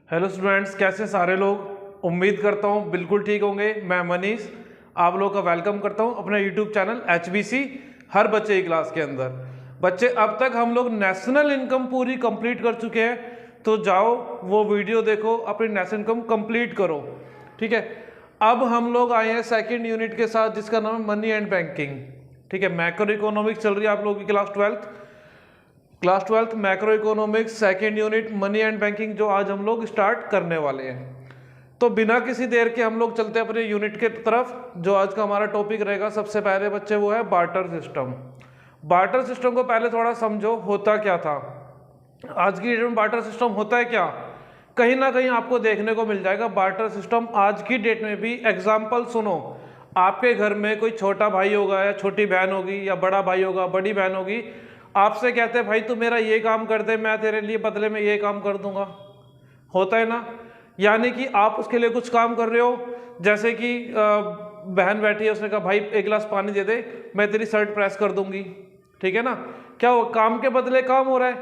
Hello students, कैसे सारे लोग। उम्मीद करता हूँ बिल्कुल ठीक होंगे। मैं मनीष आप लोगों का वेलकम करता हूँ अपने यूट्यूब चैनल HBC हर बच्चे की क्लास के अंदर। बच्चे, अब तक हम लोग नेशनल इनकम पूरी कंप्लीट कर चुके हैं, तो जाओ वो वीडियो देखो, अपनी नेशनल इनकम कंप्लीट करो। ठीक है, अब हम लोग आए हैं सेकेंड यूनिट के साथ जिसका नाम है मनी एंड बैंकिंग। ठीक है, मैक्रो इकोनॉमिक्स चल रही है आप लोगों की class twelfth macro economics second unit money and banking, जो आज हम लोग स्टार्ट करने वाले हैं। तो बिना किसी देर के हम लोग चलते हैं अपने यूनिट के तरफ। जो आज का हमारा टॉपिक रहेगा सबसे पहले बच्चे वो है बार्टर सिस्टम। बार्टर सिस्टम को पहले थोड़ा समझो, होता क्या था। आज की डेट में बार्टर सिस्टम होता है क्या, कहीं ना कहीं आपको देखने को मिल जाएगा बार्टर सिस्टम आज की डेट में भी। एग्जाम्पल सुनो, आपके घर में कोई छोटा भाई होगा या छोटी बहन होगी, या बड़ा भाई होगा बड़ी बहन होगी, आपसे कहते हैं भाई तू मेरा ये काम कर दे, मैं तेरे लिए बदले में ये काम कर दूंगा। होता है ना, यानी कि आप उसके लिए कुछ काम कर रहे हो। जैसे कि बहन बैठी है, उसने कहा भाई एक गिलास पानी दे दे, मैं तेरी शर्ट प्रेस कर दूंगी। ठीक है ना, क्या हो, काम के बदले काम हो रहा है।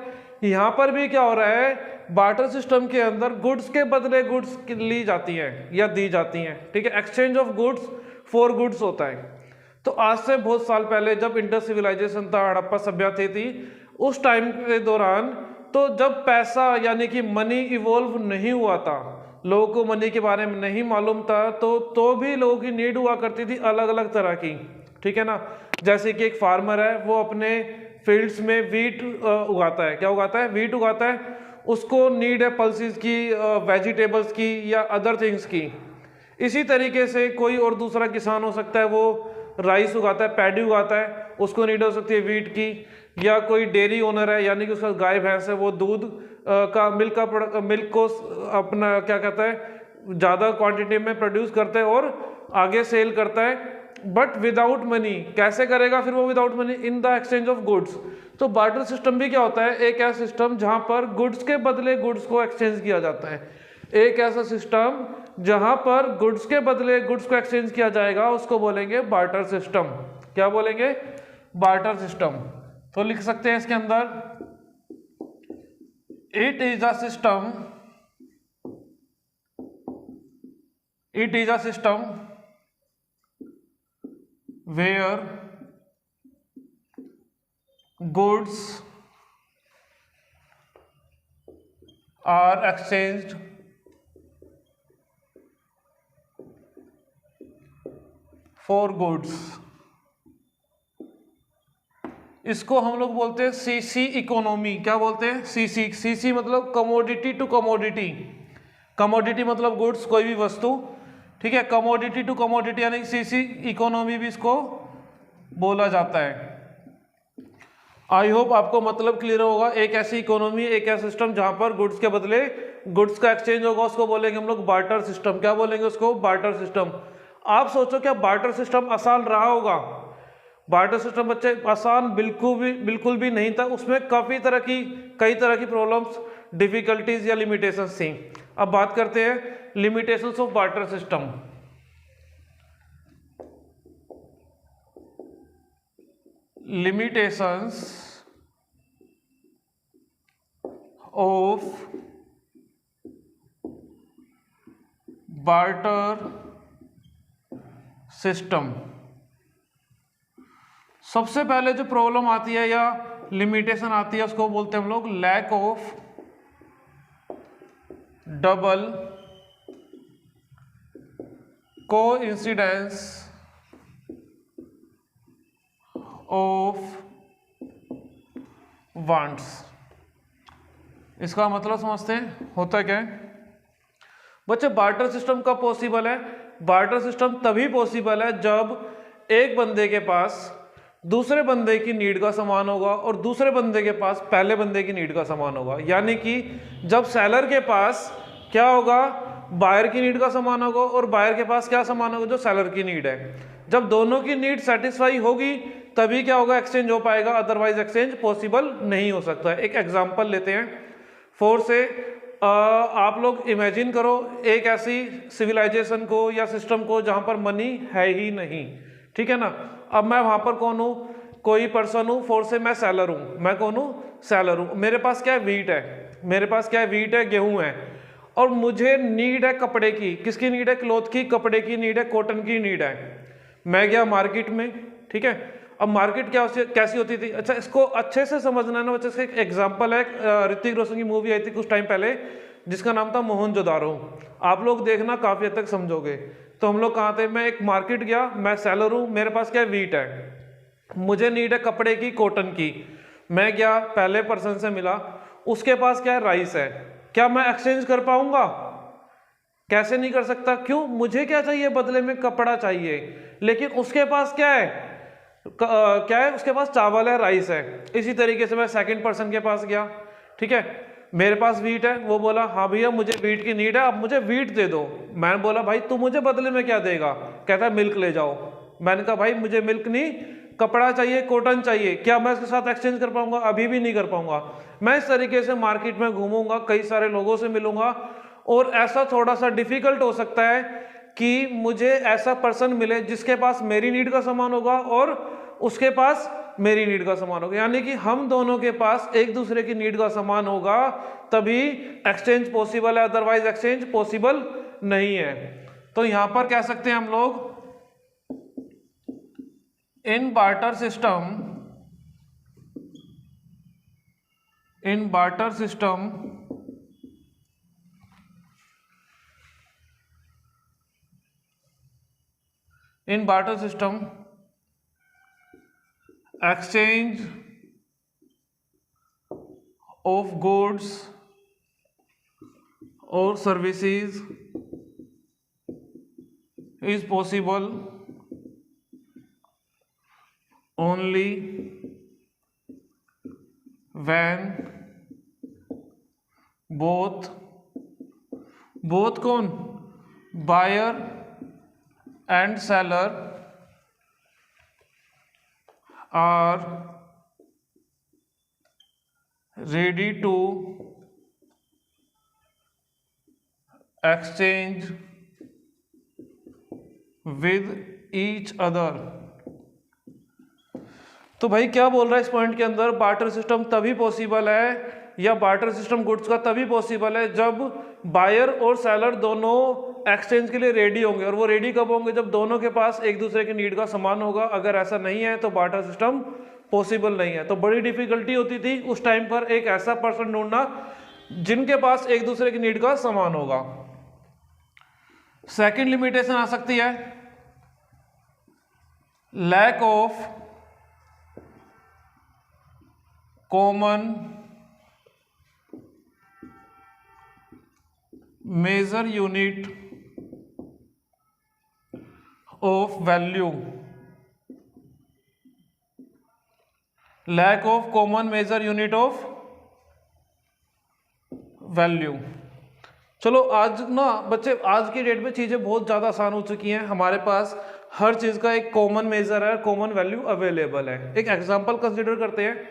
यहाँ पर भी क्या हो रहा है, बार्टर सिस्टम के अंदर गुड्स के बदले गुड्स ली जाती हैं या दी जाती हैं। ठीक है, exchange of goods for goods होता है। तो आज से बहुत साल पहले जब इंडस सिविलाइजेशन था, हड़प्पा सभ्यता थी, उस टाइम के दौरान तो जब पैसा यानी कि मनी इवॉल्व नहीं हुआ था, लोगों को मनी के बारे में नहीं मालूम था, तो भी लोगों की नीड हुआ करती थी अलग अलग तरह की। ठीक है ना, जैसे कि एक फार्मर है, वो अपने फील्ड्स में वीट उगाता है। क्या उगाता है? वीट उगाता है। उसको नीड है पल्सेस की, वेजिटेबल्स की या अदर थिंग्स की। इसी तरीके से कोई और दूसरा किसान हो सकता है, वो राइस उगाता है, पैडी उगाता है, उसको नीड हो सकती है वीट की। या कोई डेयरी ओनर है, यानी कि उसका गाय भैंस है, वो दूध का मिल्क को अपना क्या कहता है ज़्यादा क्वांटिटी में प्रोड्यूस करता है और आगे सेल करता है, बट विदाउट मनी। कैसे करेगा फिर वो without money? In the exchange of goods. तो बार्टर सिस्टम भी क्या होता है? एक ऐसा सिस्टम जहां पर गुड्स के बदले गुड्स को एक्सचेंज किया जाता है। एक ऐसा सिस्टम जहां पर गुड्स के बदले गुड्स को एक्सचेंज किया जाएगा, उसको बोलेंगे बार्टर सिस्टम। क्या बोलेंगे? Barter system. तो लिख सकते हैं इसके अंदर, it is a system where goods are exchanged for goods. इसको हम लोग बोलते हैं सीसी इकोनॉमी। क्या बोलते हैं? सीसी मतलब कमोडिटी टू कमोडिटी। कमोडिटी मतलब गुड्स, कोई भी वस्तु। ठीक है, कमोडिटी टू कमोडिटी यानी सीसी इकोनॉमी भी इसको बोला जाता है। आई होप आपको मतलब क्लियर होगा। एक ऐसी इकोनॉमी, एक ऐसा सिस्टम जहां पर गुड्स के बदले गुड्स का एक्सचेंज होगा, उसको बोलेंगे हम लोग बार्टर सिस्टम। क्या बोलेंगे उसको? Barter system. आप सोचो क्या बार्टर सिस्टम आसान रहा होगा? बार्टर सिस्टम बच्चे आसान बिल्कुल भी नहीं था। उसमें कई तरह की प्रॉब्लम्स, डिफिकल्टीज या लिमिटेशंस थी। अब बात करते हैं limitations of barter system. Limitations of barter system. सबसे पहले जो प्रॉब्लम आती है या लिमिटेशन आती है, उसको बोलते हैं हम लोग lack of double coincidence of wants. इसका मतलब समझते हैं होता क्या है बच्चे? बार्टर सिस्टम कब पॉसिबल है? बार्टर सिस्टम तभी पॉसिबल है जब एक बंदे के पास दूसरे बंदे की नीड का सामान होगा और दूसरे बंदे के पास पहले बंदे की नीड का सामान होगा। यानी कि जब सेलर के पास क्या होगा? बायर की नीड का सामान होगा, और बायर के पास क्या सामान होगा? जो सेलर की नीड है। जब दोनों की नीड सेटिस्फाई होगी तभी क्या होगा? एक्सचेंज हो पाएगा, अदरवाइज एक्सचेंज पॉसिबल नहीं हो सकता है। एक एग्जांपल लेते हैं फोर से। आप लोग इमेजिन करो एक ऐसी सिविलाइजेशन को या सिस्टम को जहां पर मनी है ही नहीं। ठीक है ना, अब मैं वहां पर कौन हूं? कोई पर्सन हूं, फोर से मैं सेलर हूं। मैं कौन हूं? सेलर हूं। मेरे पास क्या है? वीट है। मेरे पास क्या है? वीट है, गेहूं है। और मुझे नीड है कपड़े की, किसकी नीड है? क्लॉथ की, कपड़े की नीड है, कॉटन की नीड है। मैं गया मार्केट में, ठीक है। अब मार्केट कैसी होती थी? अच्छा, इसको अच्छे से समझना है ना बच्चे। इसका एक एग्जाम्पल है, ऋतिक रोशन की मूवी आई थी कुछ टाइम पहले जिसका नाम था मोहनजोदारो। आप लोग देखना, काफी हद तक समझोगे। तो हम लोग कहाँ थे? मैं एक मार्केट गया, मैं सेलर हूँ, मेरे पास क्या है? वीट है, मुझे नीड है कपड़े की, कॉटन की। मैं गया, पहले पर्सन से मिला, उसके पास क्या है? राइस है। क्या मैं एक्सचेंज कर पाऊंगा? कैसे नहीं कर सकता? क्यों? मुझे क्या चाहिए बदले में? कपड़ा चाहिए। लेकिन उसके पास क्या है? क्या है उसके पास? चावल है, राइस है। इसी तरीके से मैं सेकंड पर्सन के पास गया, ठीक है। मेरे पास वीट है, वो बोला हाँ भैया मुझे वीट की नीड है, आप मुझे वीट दे दो। मैंने बोला भाई तू मुझे बदले में क्या देगा? कहता है मिल्क ले जाओ। मैंने कहा भाई मुझे मिल्क नहीं, कपड़ा चाहिए, कॉटन चाहिए। क्या मैं इसके साथ एक्सचेंज कर पाऊंगा? अभी भी नहीं कर पाऊंगा। मैं इस तरीके से मार्केट में घूमूंगा, कई सारे लोगों से मिलूंगा, और ऐसा थोड़ा सा डिफिकल्ट हो सकता है कि मुझे ऐसा पर्सन मिले जिसके पास मेरी नीड का सामान होगा और उसके पास मेरी नीड का सामान होगा। यानी कि हम दोनों के पास एक दूसरे की नीड का सामान होगा, तभी एक्सचेंज पॉसिबल है, अदरवाइज एक्सचेंज पॉसिबल नहीं है। तो यहां पर कह सकते हैं हम लोग, in barter system, in barter system exchange of goods or services is possible only when both कौन? Buyer and seller are ready to exchange with each other। तो भाई क्या बोल रहा है इस पॉइंट के अंदर? बार्टर सिस्टम तभी पॉसिबल है, या बार्टर सिस्टम गुड्स का तभी पॉसिबल है जब बायर और सेलर दोनों एक्सचेंज के लिए रेडी होंगे। और वो रेडी कब होंगे? जब दोनों के पास एक दूसरे की नीड का सामान होगा। अगर ऐसा नहीं है तो बार्टर सिस्टम पॉसिबल नहीं है। तो बड़ी डिफिकल्टी होती थी उस टाइम पर एक ऐसा पर्सन ढूंढना जिनके पास एक दूसरे की नीड का सामान होगा। सेकंड लिमिटेशन आ सकती है, lack of common measure unit of value, lack of common measure unit of value. चलो आज ना बच्चे, आज की डेट में चीजें बहुत ज्यादा आसान हो चुकी हैं। हमारे पास हर चीज का एक कॉमन मेजर है, कॉमन वैल्यू अवेलेबल है। एक एग्जांपल कंसीडर करते हैं।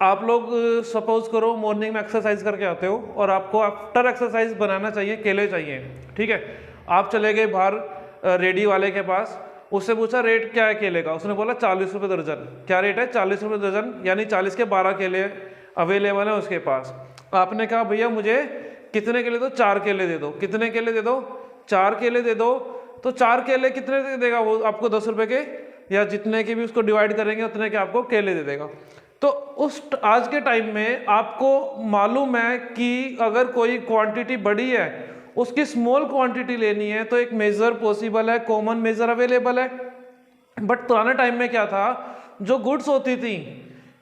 आप लोग सपोज करो मॉर्निंग में एक्सरसाइज करके आते हो और आपको आफ्टर एक्सरसाइज बनाना चाहिए, केले चाहिए, ठीक है। आप चले गए बाहर रेडी वाले के पास, उससे पूछा रेट क्या है केले का? उसने बोला 40 रुपये दर्जन। क्या रेट है? 40 रुपये दर्जन, यानी 40 के 12 केले अवेलेबल है उसके पास। आपने कहा भैया मुझे कितने केले दो? 4 केले दे दो। कितने केले दे दो? 4 केले दे दो। तो 4 केले कितने दे देगा वो आपको? 10 रुपये के, या जितने के भी उसको डिवाइड करेंगे उतने के आपको केले दे देगा। तो उस आज के टाइम में आपको मालूम है कि अगर कोई क्वांटिटी बड़ी है उसकी स्मॉल क्वांटिटी लेनी है तो एक मेजर पॉसिबल है, कॉमन मेजर अवेलेबल है। बट पुराने टाइम में क्या था, जो गुड्स होती थी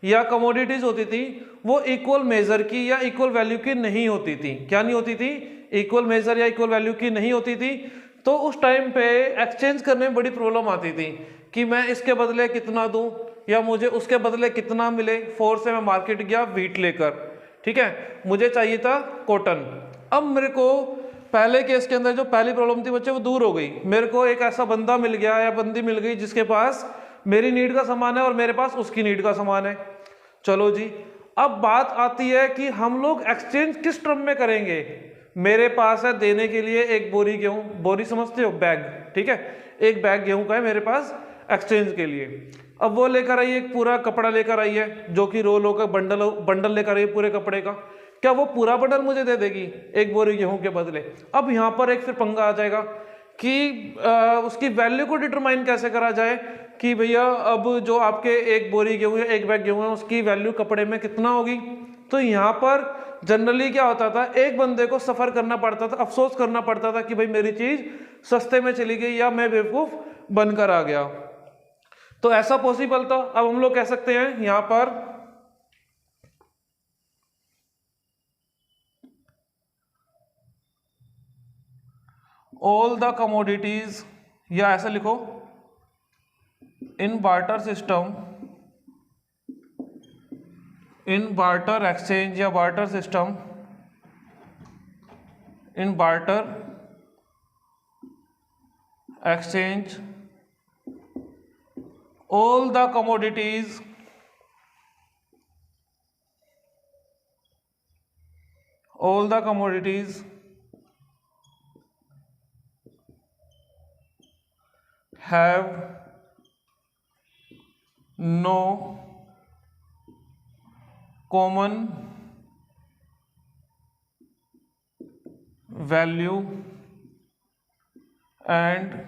या कमोडिटीज होती थी वो इक्वल मेजर की या इक्वल वैल्यू की नहीं होती थी। क्या नहीं होती थी? इक्वल मेजर या इक्वल वैल्यू की नहीं होती थी। तो उस टाइम पे एक्सचेंज करने में बड़ी प्रॉब्लम आती थी कि मैं इसके बदले कितना दूं या मुझे उसके बदले कितना मिले। फोर से मैं मार्केट गया वीट लेकर, ठीक है, मुझे चाहिए था कॉटन। अब मेरे को पहले केस के अंदर जो पहली प्रॉब्लम थी बच्चे वो दूर हो गई। मेरे को एक ऐसा बंदा मिल गया या बंदी मिल गई जिसके पास मेरी नीड का सामान है और मेरे पास उसकी नीड का सामान है। चलो जी, अब बात आती है कि हम लोग एक्सचेंज किस टर्म में करेंगे। मेरे पास है देने के लिए एक बोरी गेहूं, बोरी समझते हो? बैग, ठीक है, एक बैग गेहूं का है मेरे पास एक्सचेंज के लिए। अब वो लेकर आई एक पूरा कपड़ा लेकर आई है जो कि रोल होकर बंडल लेकर आई पूरे कपड़े का। क्या वो पूरा बंडल मुझे दे देगी एक बोरी गेहूं के बदले? अब यहाँ पर एक फिर पंगा आ जाएगा कि उसकी वैल्यू को डिटरमाइन कैसे करा जाए कि भैया अब जो आपके एक बोरी गेहूं है, एक बैग गेहूं है, उसकी वैल्यू कपड़े में कितना होगी। तो यहाँ पर जनरली क्या होता था, एक बंदे को सफर करना पड़ता था, अफसोस करना पड़ता था कि भाई मेरी चीज सस्ते में चली गई या मैं बेवकूफ बनकर आ गया। तो ऐसा पॉसिबल था। अब हम लोग कह सकते हैं यहां पर ऑल द कमोडिटीज, या ऐसा लिखो इन barter system, in barter exchange या barter system, in barter exchange all the commodities have no common value and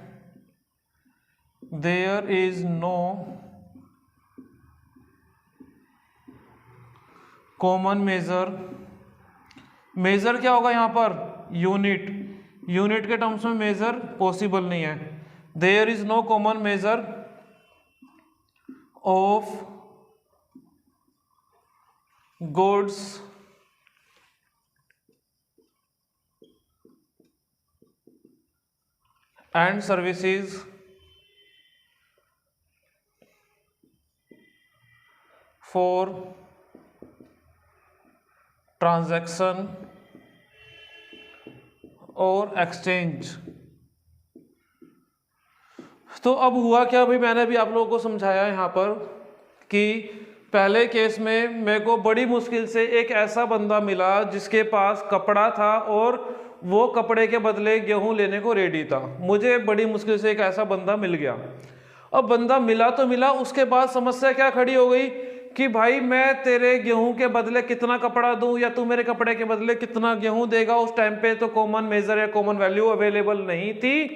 there is no common measure. Measure क्या होगा यहाँ पर? यूनिट। यूनिट के टर्म्स में मेजर पॉसिबल नहीं है। There is no common measure of goods and services for transaction और exchange. तो अब हुआ क्या भाई, मैंने भी आप लोगों को समझाया यहाँ पर कि पहले केस में मेरे को बड़ी मुश्किल से एक ऐसा बंदा मिला जिसके पास कपड़ा था और वो कपड़े के बदले गेहूं लेने को रेडी था। मुझे बड़ी मुश्किल से एक ऐसा बंदा मिल गया। अब बंदा मिला तो मिला, उसके बाद समस्या क्या खड़ी हो गई कि भाई मैं तेरे गेहूं के बदले कितना कपड़ा दूं या तू मेरे कपड़े के बदले कितना गेहूं देगा। उस टाइम पे तो कॉमन मेजर या कॉमन वैल्यू अवेलेबल नहीं थी।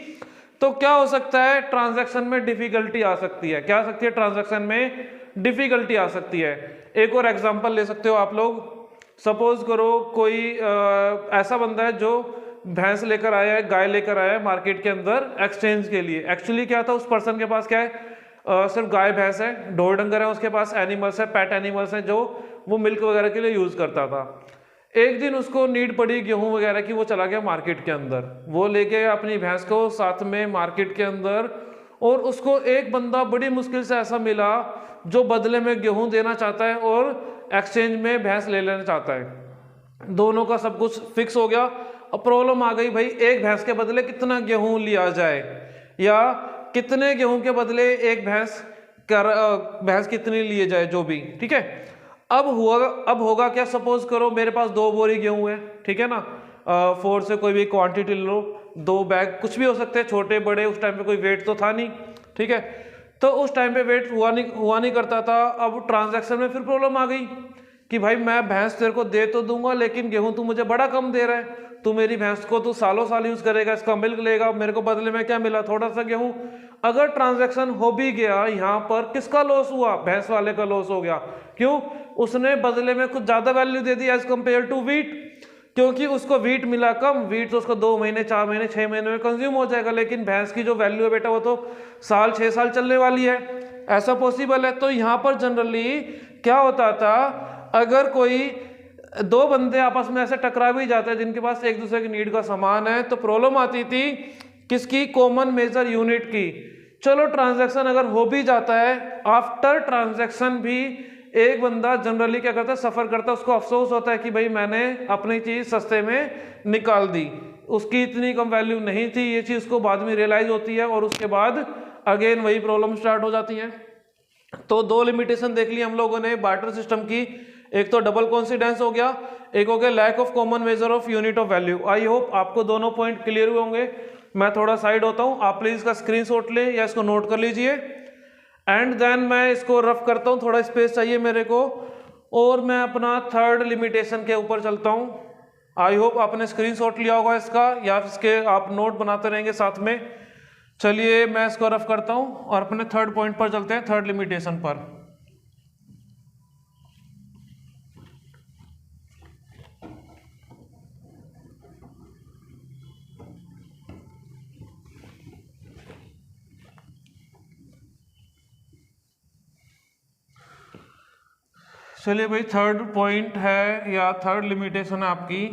तो क्या हो सकता है, ट्रांजैक्शन में डिफिकल्टी आ सकती है। क्या आ सकती है? ट्रांजैक्शन में डिफिकल्टी आ सकती है। एक और एग्जांपल ले सकते हो आप लोग। सपोज करो कोई ऐसा बंदा है जो भैंस लेकर आया है, गाय लेकर आया है मार्केट के अंदर एक्सचेंज के लिए। एक्चुअली क्या था, उस पर्सन के पास क्या है, सिर्फ गाय भैंस है, ढोर डंगर है, उसके पास एनिमल्स है, पेट एनिमल्स हैं जो वो मिल्क वगैरह के लिए यूज करता था। एक दिन उसको नीड पड़ी गेहूं वगैरह की, वो चला गया मार्केट के अंदर, वो लेके अपनी भैंस को साथ में मार्केट के अंदर, और उसको एक बंदा बड़ी मुश्किल से ऐसा मिला जो बदले में गेहूं देना चाहता है और एक्सचेंज में भैंस ले लेना चाहता है। दोनों का सब कुछ फिक्स हो गया। अब प्रॉब्लम आ गई भाई, एक भैंस के बदले कितना गेहूं लिया जाए या कितने गेहूं के बदले एक भैंस कितनी लिए जाए, जो भी ठीक है। अब होगा क्या, सपोज करो मेरे पास 2 बोरी गेहूं है, ठीक है ना, 4 से कोई भी क्वांटिटी लो, 2 बैग कुछ भी हो सकते हैं, छोटे बड़े। उस टाइम पे कोई वेट तो था नहीं, ठीक है। तो उस टाइम पे वेट हुआ नहीं करता था। अब ट्रांजैक्शन में फिर प्रॉब्लम आ गई कि भाई मैं भैंस तेरे को दे तो दूंगा लेकिन गेहूं तू मुझे बड़ा कम दे रहा है। तू मेरी भैंस को तू सालों साल यूज करेगा, इसका मिल्क लेगा, मेरे को बदले में क्या मिला, थोड़ा सा गेहूं। अगर ट्रांजैक्शन हो भी गया, यहाँ पर किसका लॉस हुआ, भैंस वाले का लॉस हो गया। क्यों? उसने बदले में कुछ ज्यादा वैल्यू दे दी एज कंपेयर टू वीट, क्योंकि उसको वीट मिला कम। वीट तो उसको 2 महीने 4 महीने 6 महीने में कंज्यूम हो जाएगा, लेकिन भैंस की जो वैल्यू है बेटा वो तो साल 6 साल चलने वाली है। ऐसा पॉसिबल है। तो यहाँ पर जनरली क्या होता था, अगर कोई 2 बंदे आपस में ऐसे टकरा भी जाते हैं जिनके पास एक दूसरे की नीड का सामान है, तो प्रॉब्लम आती थी किसकी, कॉमन मेजर यूनिट की। चलो ट्रांजैक्शन अगर हो भी जाता है, आफ्टर ट्रांजैक्शन भी एक बंदा जनरली क्या करता है, सफर करता है, उसको अफसोस होता है कि भाई मैंने अपनी चीज सस्ते में निकाल दी, उसकी इतनी कम वैल्यू नहीं थी। ये चीज उसको बाद में रियलाइज होती है और उसके बाद अगेन वही प्रॉब्लम स्टार्ट हो जाती है। तो 2 लिमिटेशन देख ली हम लोगों ने बार्टर सिस्टम की। एक तो डबल कॉन्सिडेंस हो गया, एक हो गया lack of common measure of unit of value. I hope आपको दोनों पॉइंट क्लियर हुए होंगे। मैं थोड़ा साइड होता हूं, आप प्लीज इसका स्क्रीनशॉट ले या इसको नोट कर लीजिए। एंड देन मैं इसको रफ करता हूं, थोड़ा स्पेस चाहिए मेरे को। और मैं अपना थर्ड लिमिटेशन के ऊपर चलता हूँ। आई होप आपने स्क्रीनशॉट लिया होगा इसका, या इसके आप नोट बनाते रहेंगे साथ में। चलिए मैं इसको रफ करता हूँ और अपने थर्ड पॉइंट पर चलते हैं, थर्ड लिमिटेशन पर। चलिए भाई, थर्ड पॉइंट है या थर्ड लिमिटेशन है आपकी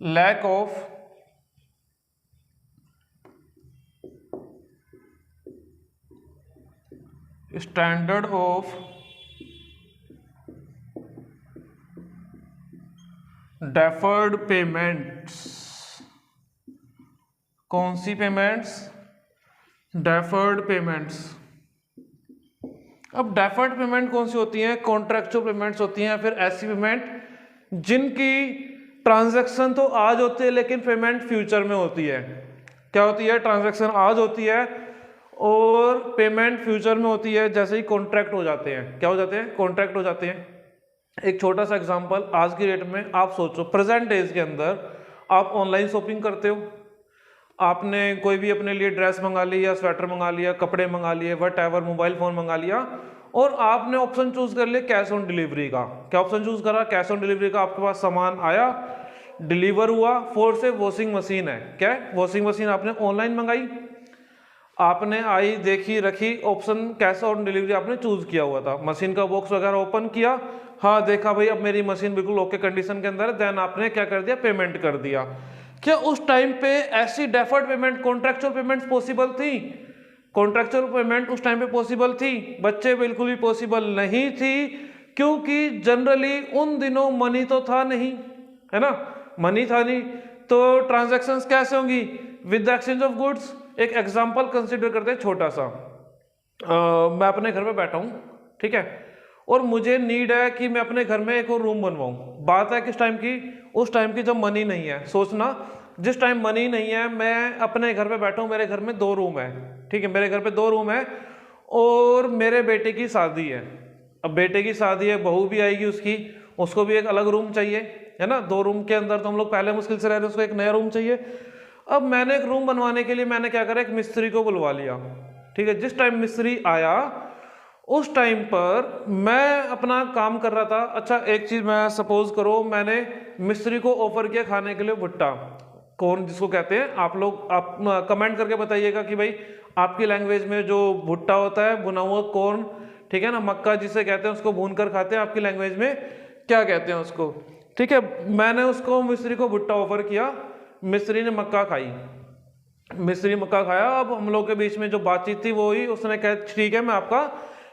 lack of standard of deferred payments. कौन सी पेमेंट्स? Deferred payments. अब डेफर्ड पेमेंट कौन सी होती है? कॉन्ट्रेक्चुअल पेमेंट्स होती हैं, या फिर ऐसी पेमेंट जिनकी ट्रांजैक्शन तो आज होती है लेकिन पेमेंट फ्यूचर में होती है। क्या होती है? ट्रांजैक्शन आज होती है और पेमेंट फ्यूचर में होती है, जैसे ही कॉन्ट्रैक्ट हो जाते हैं। क्या हो जाते हैं? कॉन्ट्रैक्ट हो जाते हैं। एक छोटा सा एग्जांपल, आज की डेट में आप सोचो, प्रेजेंट डेज के अंदर आप ऑनलाइन शॉपिंग करते हो, आपने कोई भी अपने लिए ड्रेस मंगा ली या स्वेटर मंगा लिया, कपड़े मंगा लिए, वट एवर, मोबाइल फोन मंगा लिया, और आपने ऑप्शन चूज कर लिया कैश ऑन डिलीवरी का। क्या ऑप्शन चूज करा? कैश ऑन डिलीवरी का। आपके पास सामान आया, डिलीवर हुआ, फोर से वॉशिंग मशीन है। क्या है? वॉशिंग मशीन आपने ऑनलाइन मंगाई, आपने आई, देखी, रखी, ऑप्शन कैश ऑन डिलीवरी आपने चूज किया हुआ था। मशीन का बॉक्स वगैरह ओपन किया, हाँ देखा भाई अब मेरी मशीन बिल्कुल ओके कंडीशन के अंदर है, देन आपने क्या कर दिया? पेमेंट कर दिया। क्या उस टाइम पे ऐसी deferred payment, contractual payment possible थी? कॉन्ट्रेक्चुअल पेमेंट उस टाइम पे पॉसिबल थी? बच्चे बिल्कुल भी पॉसिबल नहीं थी, क्योंकि जनरली उन दिनों मनी तो था नहीं, है ना, मनी था नहीं, तो ट्रांजैक्शंस कैसे होंगी? With the exchange of goods. एक एग्जांपल कंसीडर करते हैं छोटा सा। मैं अपने घर में बैठा हूं, ठीक है, और मुझे नीड है कि मैं अपने घर में एक और रूम बनवाऊं। बात है किस टाइम की? उस टाइम की जब मनी नहीं है। सोचना, जिस टाइम मनी नहीं है, मैं अपने घर पे बैठा हूं, मेरे घर में 2 रूम है, ठीक है, मेरे घर पे 2 रूम है, और मेरे बेटे की शादी है। अब बेटे की शादी है, बहू भी आएगी उसकी, उसको भी एक अलग रूम चाहिए, है ना। 2 रूम के अंदर तो हम लोग पहले मुश्किल से रह रहे, उसको एक नया रूम चाहिए। अब मैंने एक रूम बनवाने के लिए मैंने क्या करा? एक मिस्त्री को बुलवा लिया, ठीक है। जिस टाइम मिस्त्री आया उस टाइम पर मैं अपना काम कर रहा था। अच्छा, एक चीज मैं सपोज करो, मैंने मिस्त्री को ऑफर किया खाने के लिए भुट्टा, कॉर्न जिसको कहते हैं। आप लोग आप कमेंट करके बताइएगा कि भाई आपकी लैंग्वेज में जो भुट्टा होता है, भुना हुआ कॉर्न, ठीक है ना, मक्का जिसे कहते हैं, उसको भून कर खाते हैं, आपकी लैंग्वेज में क्या कहते हैं उसको, ठीक है। मैंने उसको मिस्त्री को भुट्टा ऑफर किया, मिस्त्री ने मक्का खाई, मिस्त्री मक्का खाया। अब हम लोग के बीच में जो बातचीत थी वो हुई, उसने कहा ठीक है मैं आपका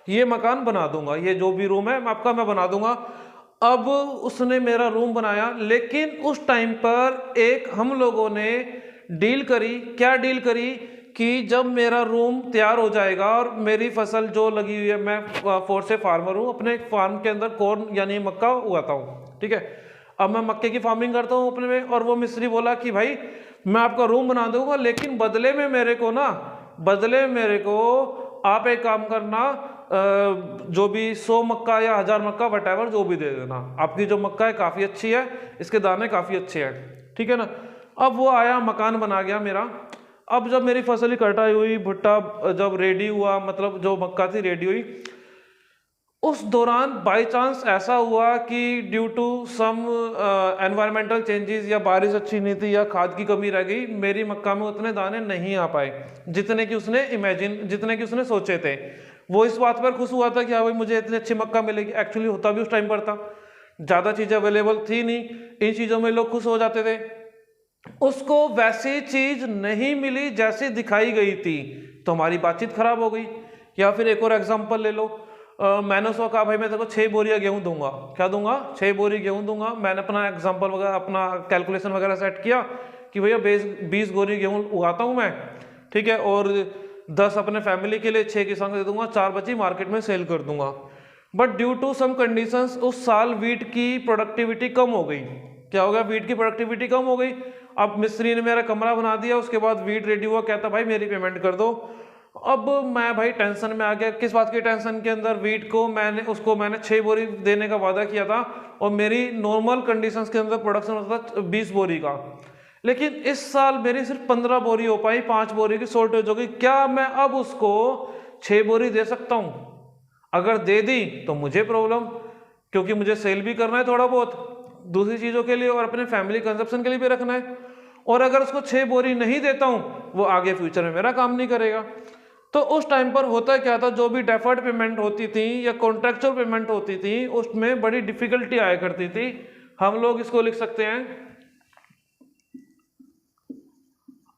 ये मकान बना दूंगा, ये जो भी रूम है आपका मैं बना दूंगा। अब उसने मेरा रूम बनाया, लेकिन उस टाइम पर एक हम लोगों ने डील करी। क्या डील करी? कि जब मेरा रूम तैयार हो जाएगा और मेरी फसल जो लगी हुई है, मैं फोर से फार्मर हूँ, अपने फार्म के अंदर कॉर्न यानी मक्का उगाता हूँ, ठीक है। अब मैं मक्के की फार्मिंग करता हूँ अपने में, और वो मिस्त्री बोला कि भाई मैं आपका रूम बना दूंगा, लेकिन बदले में मेरे को आप एक काम करना, जो भी 100 मक्का या 1000 मक्का वटेवर जो भी दे देना, आपकी जो मक्का है काफ़ी अच्छी है, इसके दाने काफ़ी अच्छे हैं, ठीक है ना। अब वो आया, मकान बना गया मेरा। अब जब मेरी फसल कटाई हुई, भुट्टा जब रेडी हुआ, मतलब जो मक्का थी रेडी हुई, उस दौरान बाय चांस ऐसा हुआ कि due to some environmental changes, या बारिश अच्छी नहीं थी या खाद की कमी रह गई, मेरी मक्का में उतने दाने नहीं आ पाए जितने कि उसने सोचे थे। वो इस बात पर खुश हुआ था कि हाँ भाई मुझे इतनी अच्छी मक्का मिलेगी। एक्चुअली होता भी उस टाइम पर था, ज़्यादा चीज़ें अवेलेबल थी नहीं, इन चीज़ों में लोग खुश हो जाते थे। उसको वैसी चीज़ नहीं मिली जैसी दिखाई गई थी, तो हमारी बातचीत खराब हो गई। या फिर एक और एग्जांपल ले लो, मैंने उसको कहा भाई मैं तेरे को 6 बोरियां गेहूं दूंगा। क्या दूंगा? 6 बोरी गेहूं दूंगा। मैंने अपना एग्जांपल वगैरह, अपना कैलकुलेशन वगैरह सेट किया कि भैया 20 बोरी गेहूं उगाता हूं मैं, ठीक है, और 10 अपने फैमिली के लिए, 6 किसान को दे दूंगा, 4 बची मार्केट में सेल कर दूंगा। But due to some conditions उस साल वीट की प्रोडक्टिविटी कम हो गई। क्या हो गया? वीट की प्रोडक्टिविटी कम हो गई। अब मिस्त्री ने मेरा कमरा बना दिया, उसके बाद वीट रेडी हुआ, कहता भाई मेरी पेमेंट कर दो। अब मैं भाई टेंशन में आ गया। किस बात की टेंशन के अंदर? वीट को मैंने 6 बोरी देने का वादा किया था और मेरी नॉर्मल कंडीशंस के अंदर प्रोडक्शन होता था 20 बोरी का, लेकिन इस साल मेरी सिर्फ 15 बोरी हो पाई, 5 बोरी की शॉर्टेज हो गई। क्या मैं अब उसको 6 बोरी दे सकता हूं? अगर दे दी तो मुझे प्रॉब्लम, क्योंकि मुझे सेल भी करना है थोड़ा बहुत दूसरी चीजों के लिए और अपने फैमिली कंजप्शन के लिए भी रखना है। और अगर उसको 6 बोरी नहीं देता हूं, वो आगे फ्यूचर में मेरा काम नहीं करेगा। तो उस टाइम पर होता क्या था, जो भी डेफर्ड पेमेंट होती थी या कॉन्ट्रेक्चुअल पेमेंट होती थी उसमें बड़ी डिफिकल्टी आया करती थी। हम लोग इसको लिख सकते हैं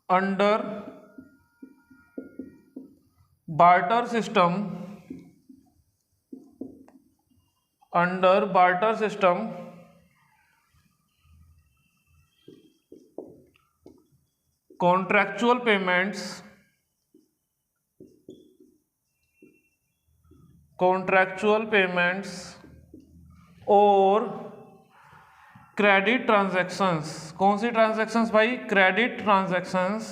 under barter system, under barter system contractual payments, contractual payments और क्रेडिट ट्रांजैक्शंस। कौन सी ट्रांजैक्शंस भाई? Credit transactions.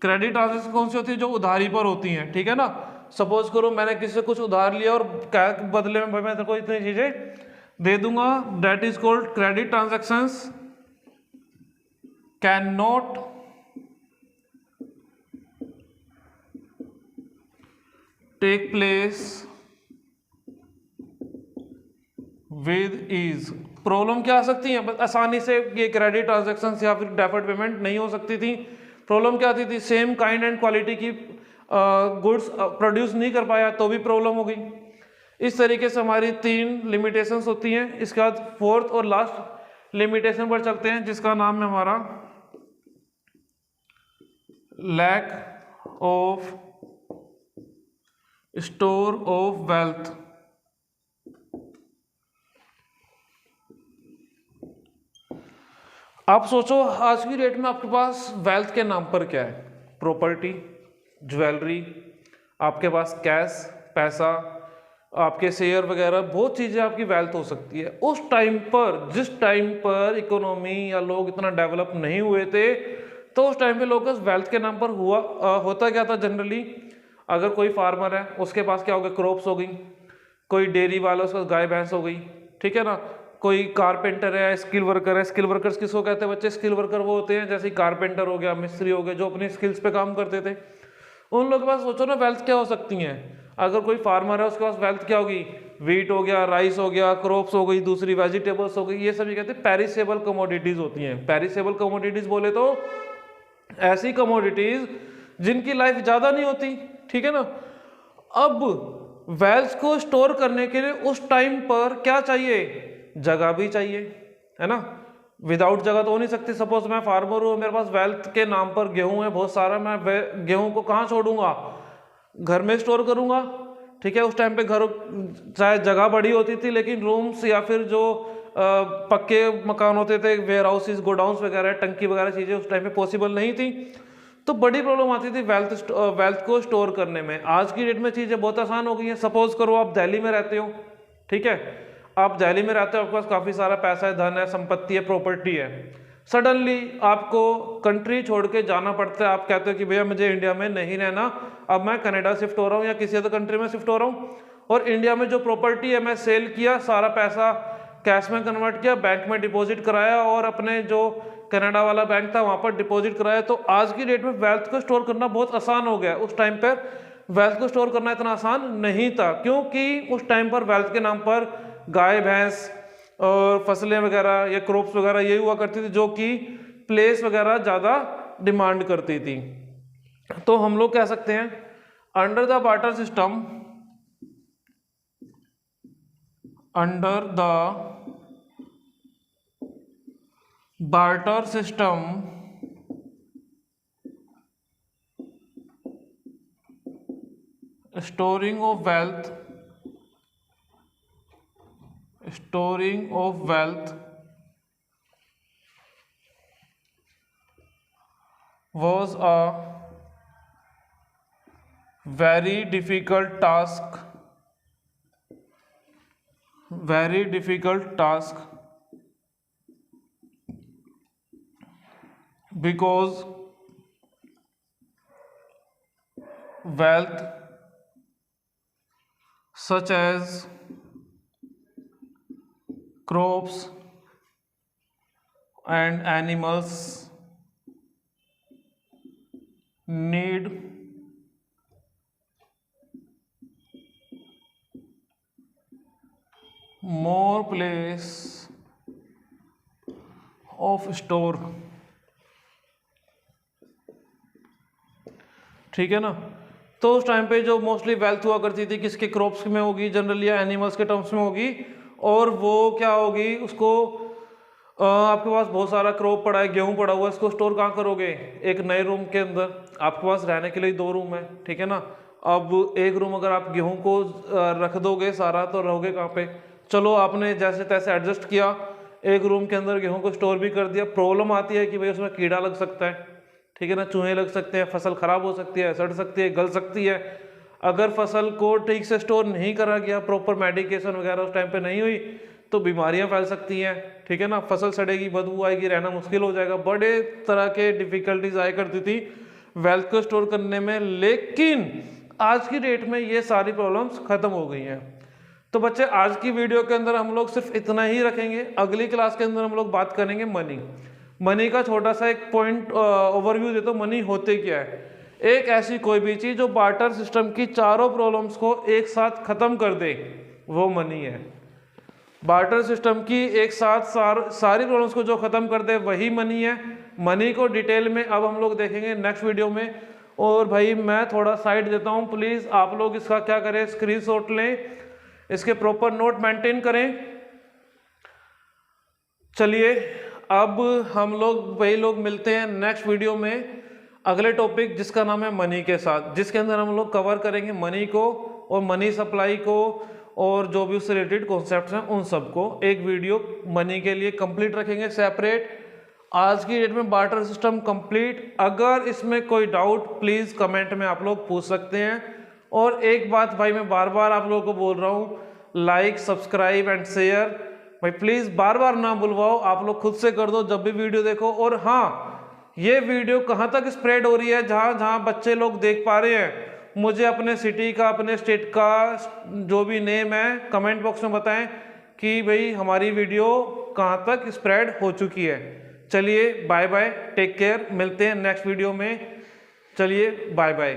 क्रेडिट ट्रांजैक्शन कौन सी होती है? जो उधारी पर होती हैं, ठीक है ना। सपोज करो मैंने किसी से कुछ उधार लिया और क्या बदले में भाई मैं तेरे को इतनी चीजें दे दूंगा, that is called credit transactions can not take place with ease. Problem क्या आ सकती है? बस आसानी से ये क्रेडिट ट्रांजैक्शंस या फिर डेफर्ड पेमेंट नहीं हो सकती थी। प्रॉब्लम क्या आती थी? सेम काइंड एंड क्वालिटी की गुड्स प्रोड्यूस नहीं कर पाया तो भी प्रॉब्लम हो गई। इस तरीके से हमारी 3 लिमिटेशंस होती हैं। इसके बाद 4th और लास्ट लिमिटेशन पर चलते हैं, जिसका नाम है हमारा lack of store of wealth. आप सोचो आज की डेट में आपके पास वेल्थ के नाम पर क्या है? प्रॉपर्टी, ज्वेलरी, आपके पास कैश पैसा, आपके शेयर वगैरह, बहुत चीजें आपकी वेल्थ हो सकती है। उस टाइम पर, जिस टाइम पर इकोनॉमी या लोग इतना डेवलप नहीं हुए थे, तो उस टाइम पे लोग वेल्थ के नाम पर होता क्या था जनरली? अगर कोई फार्मर है उसके पास क्या हो गया? क्रॉप्स हो गई। कोई डेयरी वाला उसके पास गाय भैंस हो गई, ठीक है ना। कोई कारपेंटर है, स्किल वर्कर है। स्किल वर्कर्स किसको कहते हैं बच्चे? स्किल वर्कर वो होते हैं जैसे कारपेंटर हो गया, मिस्त्री हो गए, जो अपनी स्किल्स पे काम करते थे। उन लोगों के पास सोचो ना वेल्थ क्या हो सकती है। अगर कोई फार्मर है उसके पास वेल्थ क्या होगी? वीट हो गया, राइस हो गया, क्रॉप्स हो गई, दूसरी वेजिटेबल्स हो गई, ये सब कहते हैं पेरिसेबल कमोडिटीज होती हैं। पेरिसेबल कमोडिटीज बोले तो ऐसी कमोडिटीज जिनकी लाइफ ज्यादा नहीं होती, ठीक है ना। अब वेल्थ को स्टोर करने के लिए उस टाइम पर क्या चाहिए? जगह भी चाहिए, है ना। विदाउट जगह तो हो नहीं सकती। सपोज मैं फार्मर हूँ, मेरे पास वेल्थ के नाम पर गेहूं है बहुत सारा, मैं गेहूं को कहाँ छोड़ूंगा? घर में स्टोर करूंगा, ठीक है। उस टाइम पे घर चाहे जगह बड़ी होती थी, लेकिन रूम्स या फिर जो पक्के मकान होते थे, वेयर हाउसेज, गोडाउंस वगैरह, टंकी वगैरह चीजें उस टाइम पे पॉसिबल नहीं थी, तो बड़ी प्रॉब्लम आती थी वेल्थ को स्टोर करने में। आज की डेट में चीजें बहुत आसान हो गई हैं। सपोज करो आप दिल्ली में रहते हो, ठीक है। आप दिल्ली में रहते हो, आपके पास काफी सारा पैसा है, धन है, संपत्ति है, प्रॉपर्टी है। सडनली आपको कंट्री छोड़ के जाना पड़ता है। आप कहते हो कि भैया मुझे इंडिया में नहीं रहना, अब मैं कनाडा शिफ्ट हो रहा हूँ या किसी अदर कंट्री में शिफ्ट हो रहा हूँ, और इंडिया में जो प्रॉपर्टी है मैं सेल किया, सारा पैसा कैश में कन्वर्ट किया, बैंक में डिपॉजिट कराया और अपने जो कनाडा वाला बैंक था वहां पर डिपॉजिट कराया। तो आज की डेट में वेल्थ को स्टोर करना बहुत आसान हो गया। उस टाइम पर वेल्थ को स्टोर करना इतना आसान नहीं था, क्योंकि उस टाइम पर वेल्थ के नाम पर गाय भैंस और फसलें वगैरह या क्रॉप्स वगैरह ये हुआ करती थी, जो कि प्लेस वगैरह ज्यादा डिमांड करती थी। तो हम लोग कह सकते हैं under the barter system, under the barter system storing of wealth, storing of wealth was a very difficult task, very difficult task, because wealth such as crops and animals need more place of store। ठीक है ना। तो उस time पे जो mostly wealth हुआ करती थी किसके, क्रॉप्स में होगी जनरली, या एनिमल्स के टर्म्स में होगी। और वो क्या होगी, उसको आपके पास बहुत सारा क्रॉप पड़ा है, गेहूं पड़ा हुआ है, इसको स्टोर कहाँ करोगे, एक नए रूम के अंदर। आपके पास रहने के लिए 2 रूम है, ठीक है ना। अब एक रूम अगर आप गेहूं को रख दोगे सारा, तो रहोगे कहाँ पे। चलो आपने जैसे तैसे एडजस्ट किया, एक रूम के अंदर गेहूं को स्टोर भी कर दिया। प्रॉब्लम आती है कि भाई उसमें कीड़ा लग सकता है, ठीक है ना, चूहे लग सकते हैं, फसल खराब हो सकती है, सड़ सकती है, गल सकती है। अगर फसल को ठीक से स्टोर नहीं करा गया, प्रॉपर मेडिकेशन वगैरह उस टाइम पे नहीं हुई, तो बीमारियां फैल सकती हैं, ठीक है ना। फसल सड़ेगी, बदबू आएगी, रहना मुश्किल हो जाएगा। बड़े तरह के डिफिकल्टीज आया करती थी वेल्थ को स्टोर करने में। लेकिन आज की डेट में ये सारी प्रॉब्लम्स खत्म हो गई हैं। तो बच्चे आज की वीडियो के अंदर हम लोग सिर्फ इतना ही रखेंगे। अगली क्लास के अंदर हम लोग बात करेंगे मनी का छोटा सा एक पॉइंट ओवरव्यू देता हूँ। मनी होते क्या है, एक ऐसी कोई भी चीज जो बार्टर सिस्टम की चारों प्रॉब्लम्स को एक साथ खत्म कर दे, वो मनी है। बार्टर सिस्टम की एक साथ सारी प्रॉब्लम्स को जो खत्म कर दे, वही मनी है। मनी को डिटेल में अब हम लोग देखेंगे नेक्स्ट वीडियो में। और भाई मैं थोड़ा साइड देता हूँ, प्लीज आप लोग इसका क्या करें, स्क्रीनशॉट लें, इसके प्रॉपर नोट मेंटेन करें। चलिए अब हम लोग वही लोग मिलते हैं नेक्स्ट वीडियो में अगले टॉपिक जिसका नाम है मनी के साथ, जिसके अंदर हम लोग कवर करेंगे मनी को और मनी सप्लाई को और जो भी उससे रिलेटेड कॉन्सेप्ट्स हैं उन सबको। एक वीडियो मनी के लिए कंप्लीट रखेंगे सेपरेट। आज की डेट में बार्टर सिस्टम कंप्लीट। अगर इसमें कोई डाउट प्लीज कमेंट में आप लोग पूछ सकते हैं। और एक बात भाई मैं बार बार आप लोगों को बोल रहा हूँ, लाइक सब्सक्राइब एंड शेयर भाई प्लीज बार बार ना बुलवाओ, आप लोग खुद से कर दो जब भी वीडियो देखो। और हाँ, ये वीडियो कहाँ तक स्प्रेड हो रही है, जहाँ जहाँ बच्चे लोग देख पा रहे हैं, मुझे अपने सिटी का, अपने स्टेट का जो भी नेम है कमेंट बॉक्स में बताएं कि भाई हमारी वीडियो कहाँ तक स्प्रेड हो चुकी है। चलिए बाय बाय, टेक केयर, मिलते हैं नेक्स्ट वीडियो में। चलिए बाय बाय।